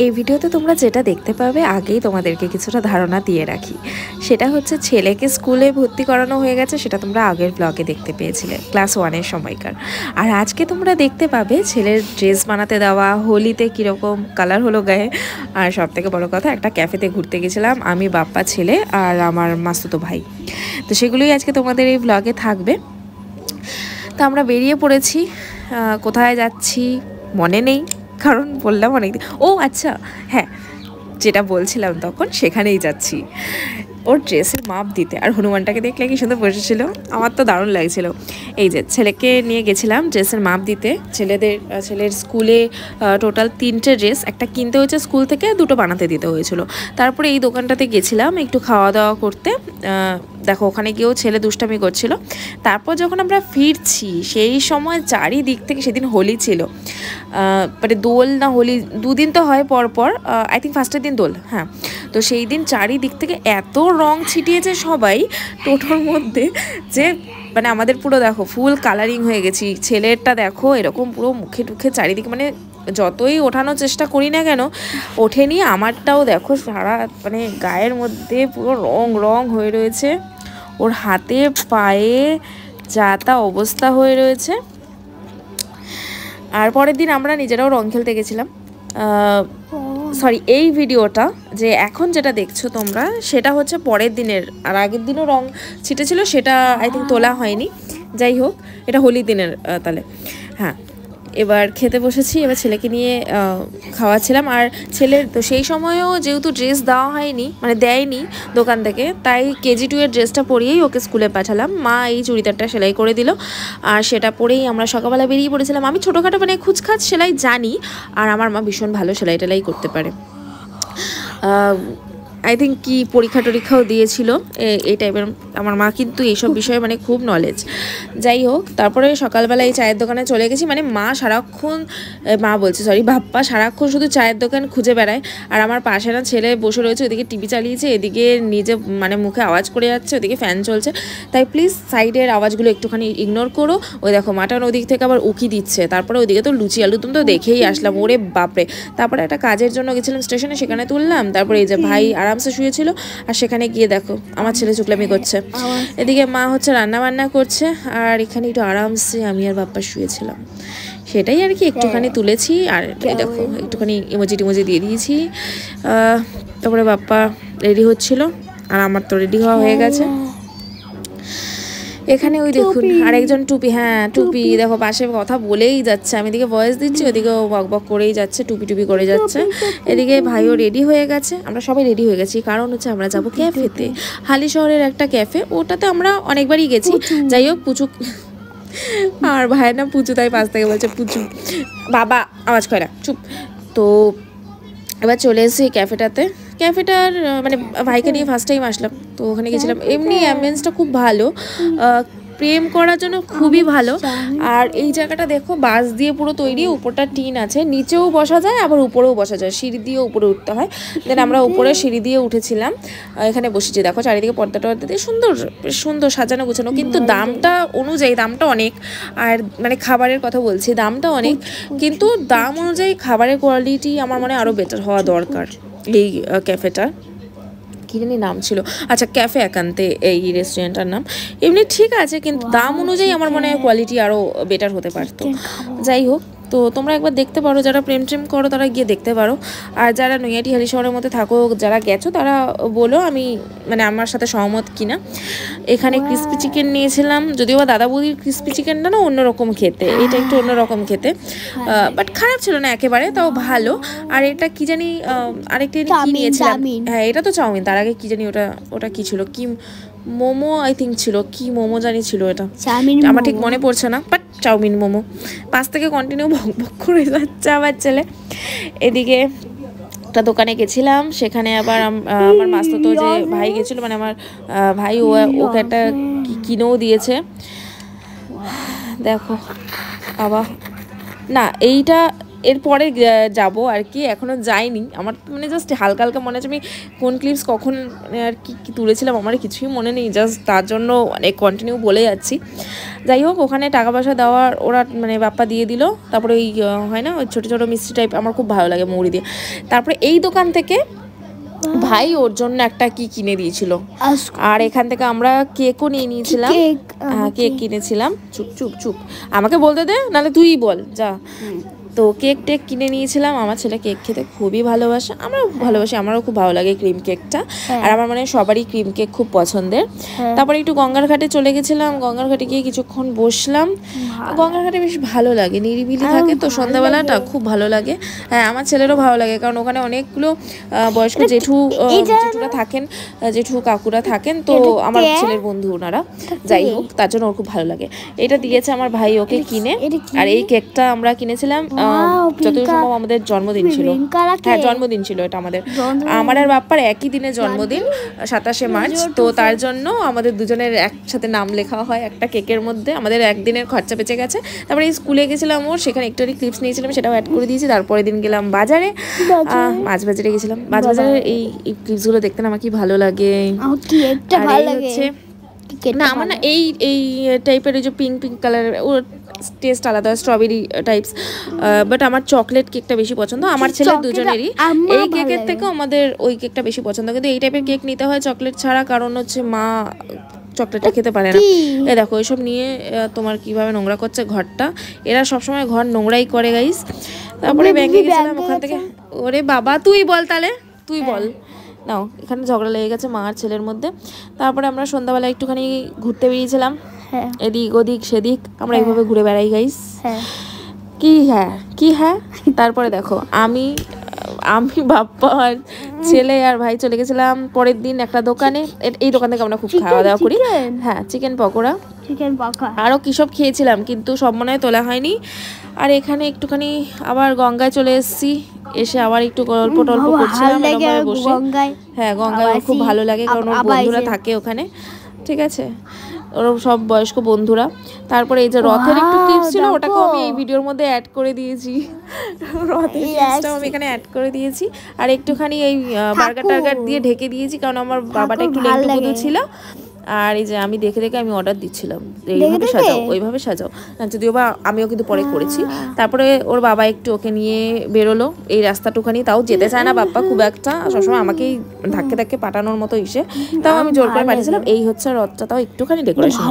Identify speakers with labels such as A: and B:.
A: এই ভিডিওতে তোমরা যেটা দেখতে পাবে আগেই তোমাদেরকে কিছুটা ধারণা দিয়ে রাখি, সেটা হচ্ছে ছেলেকে স্কুলে ভর্তি করানো হয়ে গেছে, সেটা তোমরা আগের ব্লগে দেখতে পেয়েছিলে ক্লাস 1-এর সময়কার। আর আজকে তোমরা দেখতে পাবে ছেলের ড্রেস বানাতে দেওয়া, হোলিতে কীরকম কালার হলো গায়ে। আর সবথেকে বড় কথা, একটা ক্যাফেতে ঘুরতে গেছিলাম আমি, বাপ্পা, ছেলে আর আমার মাসুতো ভাই। তো সেগুলোই আজকে তোমাদের এই ব্লগে থাকবে। তো আমরা বেরিয়ে পড়েছি। কোথায় যাচ্ছি মনে নেই, কারণ বললাম অনেকদিন। ও আচ্ছা, হ্যাঁ, যেটা বলছিলাম তখন সেখানেই যাচ্ছি ওর ড্রেসের মাপ দিতে। আর হনুমানটাকে দেখলে কি সুন্দর বসেছিল, আমার তো দারুণ লাগছিল। এই যে ছেলেকে নিয়ে গেছিলাম ড্রেসের মাপ দিতে। ছেলের স্কুলে টোটাল 3টে ড্রেস, একটা কিনতে হয়েছে স্কুল থেকে, 2টো বানাতে দিতে হয়েছিল। তারপরে এই দোকানটাতে গেছিলাম একটু খাওয়া দাওয়া করতে। দেখো ওখানে গিয়েও ছেলে দুষ্টামি করছিল। তারপর যখন আমরা ফিরছি সেই সময় চারিদিক থেকে, সেদিন হোলি ছিল, মানে দোল না হোলি 2 দিন তো হয় পর পর, আই থিঙ্ক ফার্স্টের দিন দোল, হ্যাঁ। তো সেই দিন চারিদিক থেকে এত রং ছিটিয়েছে সবাই টোটোর মধ্যে, যে মানে আমাদের পুরো দেখো ফুল কালারিং হয়ে গেছি। ছেলেরটা দেখো এরকম পুরো মুখে টুখে চারিদিকে, মানে যতই ওঠানোর চেষ্টা করি না কেন ওঠেনি। আমারটাও দেখো সারা মানে গায়ের মধ্যে পুরো রং রং হয়ে রয়েছে, ওর হাতে পায়ে যা তা অবস্থা হয়ে রয়েছে। আর পরের দিন আমরা নিজেরাও রং খেলতে গেছিলাম। সরি, এই ভিডিওটা যে এখন যেটা দেখছো তোমরা সেটা হচ্ছে পরের দিনের, আর আগের দিনও রং ছিটেছিল, সেটা আই থিঙ্ক তোলা হয়নি। যাই হোক, এটা হোলির দিনের তাহলে। হ্যাঁ, এবার খেতে বসেছি, এবার ছেলেকে নিয়ে খাওয়াচ্ছিলাম। আর ছেলের তো সেই সময়ও যেহেতু ড্রেস দেওয়া হয়নি, মানে দেয়নি দোকান থেকে, তাই KG 2 এর ড্রেসটা পরিয়েই ওকে স্কুলে পাঠালাম। মা এই চুড়িদারটা সেলাই করে দিল, আর সেটা পরেই আমরা সকালবেলা বেরিয়ে পড়েছিলাম। আমি ছোটোখাটো মানে খুচখাচ সেলাই জানি, আর আমার মা ভীষণ ভালো সেলাই টেলাই করতে পারে। আই থিঙ্ক কি পরীক্ষা টরীক্ষাও দিয়েছিল এই টাইপের। আমার মা কিন্তু এইসব বিষয়ে মানে খুব নলেজ। যাই হোক, তারপরে সকালবেলা এই চায়ের দোকানে চলে গেছি। মানে বাপ্পা সারাক্ষণ শুধু চায়ের দোকান খুঁজে বেড়ায়। আর আমার পাশে না ছেলে বসে রয়েছে, ওদিকে টিভি চালিয়েছে, এদিকে নিজে মানে মুখে আওয়াজ করে যাচ্ছে, ওদিকে ফ্যান চলছে। তাই প্লিজ সাইডের আওয়াজগুলো একটুখানি ইগনোর করো। ওই দেখো মাটন ওদিক থেকে আবার উকি দিচ্ছে। তারপরে ওইদিকে তো লুচি আলু তুমি তো দেখেই আসলাম, ওরে বাপরে। তারপরে একটা কাজের জন্য গেছিলাম স্টেশনে, সেখানে তুললাম। তারপরে এই যে ভাই আরামসে শুয়েছিল, আর সেখানে গিয়ে দেখো আমার ছেলে চুকলামি করছে। এদিকে মা হচ্ছে রান্না বান্না করছে, আর এখানে একটু আরামসে আমি আর বাপ্পা শুয়েছিলাম। সেটাই আর কি একটুখানি তুলেছি। আর দেখো একটুখানি ইমোজি টিমোজি দিয়ে দিয়েছি। তারপরে বাপ্পা রেডি হচ্ছিল, আর আমার তো রেডি হওয়া হয়ে গেছে। এখানে ওই দেখুন আরেকজন টুপি, হ্যাঁ টুপি দেখো পাশে কথা বলেই যাচ্ছে। আমি এদিকে ভয়েস দিচ্ছি, ওদিকে বক বক করেই যাচ্ছে, টুপি করে যাচ্ছে। এদিকে ভাইও রেডি হয়ে গেছে, আমরা সবাই রেডি হয়ে গেছি, কারণ হচ্ছে আমরা যাবো ক্যাফেতে। হালি শহরের একটা ক্যাফে, ওটাতে আমরা অনেকবারই গেছি। যাই হোক, পুচু আর ভাইয়ের নাম পুচু, তাই পাশ থেকে বলছে পুচু, বাবা আওয়াজ করে না, চুপ। তো এবার চলে এসেছি ক্যাফেটার মানে ভাইকে নিয়ে ফার্স্ট টাইম আসলাম। তো ওখানে গেছিলাম, এমনি অ্যাম্বিয়েন্সটা খুব ভালো, প্রেম করার জন্য খুবই ভালো। আর এই জায়গাটা দেখো বাঁশ দিয়ে পুরো তৈরি, উপরটা টিন আছে, নিচেও বসা যায় আবার উপরেও বসা যায়, সিঁড়ি দিয়ে উপরে উঠতে হয়। দেন আমরা উপরে সিঁড়ি দিয়ে উঠেছিলাম, এখানে বসেছি। দেখো চারিদিকে পর্দা টর্দা দিয়ে সুন্দর সাজানো গোছানো, কিন্তু দামটা অনুযায়ী দামটা অনেক। আর মানে খাবারের কথা বলছি, দামটা অনেক, কিন্তু দাম অনুযায়ী খাবারের কোয়ালিটি আমার মনে আরও বেটার হওয়া দরকার। এই ক্যাফেটা কী জানি নাম ছিল, আচ্ছা ক্যাফে একান্তে এই রেস্টুরেন্টটার নাম। এমনি ঠিক আছে, কিন্তু দাম অনুযায়ী আমার মনে হয় কোয়ালিটি আরও বেটার হতে পারতো। যাই হোক, তো তোমরা একবার দেখতে পারো, যারা প্রেম করো তারা গিয়ে দেখতে পারো। আর যারা নৈহাটি হালি শহরের মধ্যে থাকো, যারা গেছো তারা বলো আমি মানে আমার সাথে সহমত কিনা। এখানে ক্রিস্পি চিকেন নিয়েছিলাম, যদিও বা দাদা বৌদির ক্রিস্পি চিকেনটা না অন্যরকম খেতে, এটা একটু অন্যরকম খেতে, বাট খারাপ ছিল না একেবারে, তাও ভালো। আর এটা কি জানি আরেকটা কি নিয়েছিলাম, হ্যাঁ এটা তো চাউমিন, তার আগে কি জানি ওটা কি ছিল, কি মোমো আই থিঙ্ক ছিল, কি মোমো জানি ছিল, এটা আমার ঠিক মনে পড়ছে না, বাট চাউমিন মোমো। পাশ থেকে কন্টিনিউ বক করে যাচ্ছে আমার ছেলে। এদিকে একটা দোকানে গেছিলাম, সেখানে আবার আমার মাস্তুতো যে ভাই গেছিলো, মানে আমার ভাই ওকে একটা কিনেও দিয়েছে। দেখো আবার না, এরপরে যাব আর কি, এখনও যাইনি। আমার মানে জাস্ট হালকা হালকা মনে আছে আমি কোন ক্লিপস কখন আর কি তুলেছিলাম, আমার কিছুই মনে নেই, জাস্ট তার জন্য অনেক কন্টিনিউ বলে যাচ্ছি। যাই হোক, ওখানে টাকা পয়সা দেওয়ার ওরা মানে বাপ্পা দিয়ে দিল। তারপরে ওই হয় না ওই ছোটো ছোটো মিষ্টি টাইপ, আমার খুব ভালো লাগে মৌরি দিয়ে। তারপরে এই দোকান থেকে ভাই ওর জন্য একটা কি কিনে দিয়েছিল, আর এখান থেকে আমরা কেকও নিয়ে নিয়েছিলাম। হ্যাঁ, কেক কিনেছিলাম। চুপ চুপ চুপ, আমাকে বলতে দে, নাহলে তুই বল যা। তো কেক টেক কিনে নিয়েছিলাম। আমার ছেলে কেক খেতে খুবই ভালোবাসে, আমরাও ভালোবাসি, আমারও খুব ভালো লাগে ক্রিম কেকটা। আর আমার মানে সবারই ক্রিম কেক খুব পছন্দের। তারপরে একটু গঙ্গার ঘাটে চলে গেছিলাম, গঙ্গার ঘাটে গিয়ে কিছুক্ষণ বসলাম। গঙ্গার ঘাটে বেশ ভালো লাগে, নিরিবিলি থাকে তো সন্ধ্যাবেলাটা, খুব ভালো লাগে। হ্যাঁ, আমার ছেলেরও ভালো লাগে, কারণ ওখানে অনেকগুলো বয়স্ক জেঠুরা থাকেন, জেঠু কাকুরা থাকেন, তো আমার ছেলের বন্ধু ওনারা। যাই হোক, তার জন্য ওর খুব ভালো লাগে। এটা দিয়েছে আমার ভাই ওকে কিনে। আর এই কেকটা আমরা কিনেছিলাম যতদূর সম্ভব আমাদের জন্মদিন ছিল। হ্যাঁ, জন্মদিন ছিল এটা আমাদের। আমার আর বাপ্পার একই দিনে জন্মদিন, 27শে মার্চ। তো তার জন্য আমাদের দুজনের একসাথে নাম লেখা হয় একটা কেকের মধ্যে। আমাদের একদিনের খরচা বেঁচে গেছে। তারপরে স্কুলে গেছিলাম ওর, সেখানে একটু ক্লিপস নিয়েছিলাম, সেটাও অ্যাড করে দিয়েছি। তারপরে দিন গেলাম বাজারে, মাছ বাজারে গেছিলাম। মাছ বাজারের এই ক্লিপসগুলো দেখতে না আমার কি ভালো লাগে। না আমার না এই এই টাইপের ওই যে পিঙ্ক পিঙ্ক কালার, ওর টেস্ট আলাদা, স্ট্রবেরি টাইপস। বাট আমার চকলেট কেকটা বেশি পছন্দ, আমার ছেলে দুজনেরই। এই কেকের থেকেও আমাদের ওই কেকটা বেশি পছন্দ, কিন্তু এই টাইপের কেক নিতে হয় চকলেট ছাড়া, কারণ হচ্ছে মা চকলেটটা খেতে পারে না। এ দেখো এইসব নিয়ে তোমার কিভাবে নোংরা করছে ঘরটা, এরা সবসময় ঘর নোংরাই করে গাইস। তারপরে ব্যাংকে গেছিলাম, ওখান থেকে ওরে বাবা তুই বল তাহলে, তুই বল। নাও, এখানে ঝগড়া লেগে গেছে মা আর ছেলের মধ্যে। তারপরে আমরা সন্ধ্যাবেলা একটুখানি ঘুরতে বেরিয়েছিলাম, এদিক ওদিক সেদিক, আমরা এইভাবে ঘুরে বেড়াই গাইস। কি হ্যাঁ তারপরে দেখো আমি বাপ্পা আর ছেলে আর ভাই চলে গেছিলাম পরের দিন একটা দোকানে। এই দোকান থেকে আমরা খুব খাওয়া দাওয়া করি। হ্যাঁ, চিকেন পকোড়া আরও কী সব খেয়েছিলাম, কিন্তু সব মনে হয় তোলা হয়নি। আর এখানে একটুখানি আবার গঙ্গায় চলে এসেছি, এসে আবার একটু গল্প টল্প করছিলাম বসে। হ্যাঁ, গঙ্গায় খুব ভালো লাগে, কারণ ওর বন্ধুরা থাকে ওখানে, ঠিক আছে, ওর সব বয়স্ক বন্ধুরা। তারপরে এই যে রথের একটু ক্লিপস ছিল, ওটাকেও আমি এই ভিডিওর মধ্যে অ্যাড করে দিয়েছি। রথের ক্লিপসটাও আমি এখানে অ্যাড করে দিয়েছি। আর একটুখানি এই বার্গার টার্গার দিয়ে ঢেকে দিয়েছি, কারণ আমার বাবাটা একটু লেটুপুতু ছিল। আর এই যে আমি দেখে দেখে আমি অর্ডার দিচ্ছিলাম, এইভাবে সাজাও ওইভাবে সাজাও, যদিও বা আমিও কিন্তু পরে করেছি। তারপরে ওর বাবা একটু ওকে নিয়ে বেরোলো এই রাস্তাটুখানি, তাও যেতে চায় না বাপ্পা খুব একটা, সবসময় আমাকেই ধাক্কে ধাক্কে পাঠানোর মতো ইসে, তাও আমি জোর করে পাঠিয়েছিলাম। এই হচ্ছে রথটা, তাও একটুখানি ডেকোরেশন।